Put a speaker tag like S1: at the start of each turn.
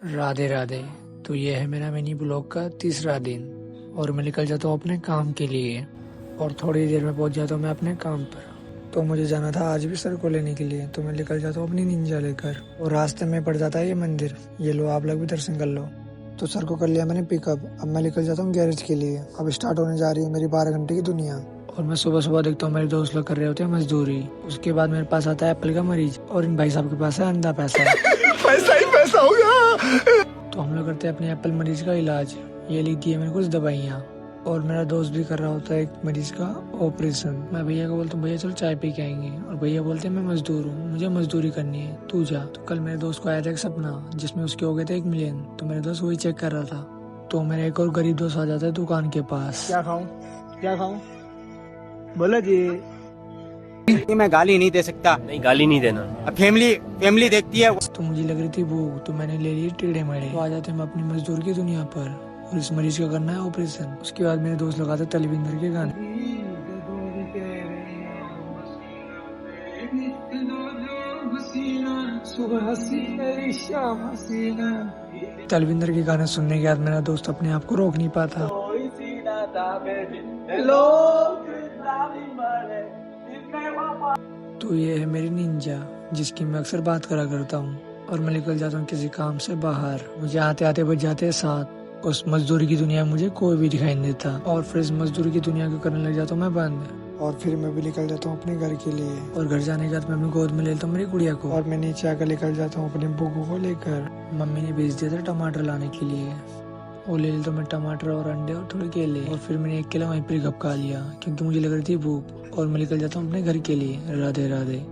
S1: राधे राधे। तो ये है मेरा मिनी ब्लॉग का तीसरा दिन और मैं निकल जाता हूँ अपने काम के लिए और थोड़ी देर में पहुँच जाता हूँ मैं अपने काम पर। तो मुझे जाना था आज भी सर को लेने के लिए, तो मैं निकल जाता हूँ अपनी निंजा लेकर और रास्ते में पड़ जाता है ये मंदिर। ये लो, आप लोग भी दर्शन कर लो। तो सर को कर लिया मैंने पिकअप। अब मैं निकल जाता हूँ गैरेज के लिए। अब स्टार्ट होने जा रही है मेरी 12 घंटे की दुनिया। और मैं सुबह सुबह देखता हूँ मेरे दोस्त लोग कर रहे होते हैं मजदूरी। उसके बाद मेरे पास आता है एप्पल का मरीज और इन भाई साहब के पास है अंधा पैसा।
S2: पैसा ही पैसा हो गया।
S1: तो हम लोग करते हैं अपने एप्पल मरीज का इलाज। ये लिख दी है मैंने कुछ दवाइयाँ और मेरा दोस्त भी कर रहा होता है एक मरीज का ऑपरेशन। मैं भैया को बोलता हूँ भैया चलो चाय पी के आएंगे और भैया बोलते हैं मैं मजदूर हूँ, मुझे मजदूरी करनी है, तू जा। तो कल मेरे दोस्त को आया था एक सपना जिसमें उसके हो गए थे 1 मिलियन। तो मेरे दोस्त वही चेक कर रहा था। तो मेरा एक और गरीब दोस्त आ जाता है दुकान के पास।
S3: क्या खाऊं बोलो जी। मैं गाली नहीं दे सकता।
S4: नहीं, गाली नहीं देना।
S3: अब फैमिली देखती है।
S1: तो मुझे लग रही थी भूख, तो मैंने ले लिए टेढ़े मेढ़े। तो आ जाते हैं अपनी मजदूर की दुनिया पर और इस मरीज का करना है ऑपरेशन। उसके बाद मेरे दोस्त लगाते तलविंदर के गाने। तलविंदर के गाने सुनने के बाद मेरा दोस्त अपने आप को रोक नहीं पाता। तो ये है मेरी निंजा जिसकी मैं अक्सर बात करा करता हूँ और मैं निकल जाता हूँ किसी काम से बाहर। मुझे आते आते बज जाते हैं 7। उस मजदूरी की दुनिया में मुझे कोई भी दिखाई नहीं देता और फिर इस मजदूरी की दुनिया को करने लग जाता हूँ मैं बंद। और फिर मैं भी निकल जाता हूँ अपने घर के लिए और घर जाने के बाद मैं अपनी गोद में ले लेता हूँ मेरी गुड़िया को और मैं नीचे आकर निकल जाता हूँ अपने बुगू को लेकर। मम्मी ने भेज दिया था टमाटर लाने के लिए। वो ले लेता हूँ मैं टमाटर और अंडे और थोड़े केले और फिर मैंने 1 केला वहीं पर खा लिया क्योंकि मुझे लग रही थी भूख। और मैं निकल जाता हूँ अपने घर के लिए। राधे राधे।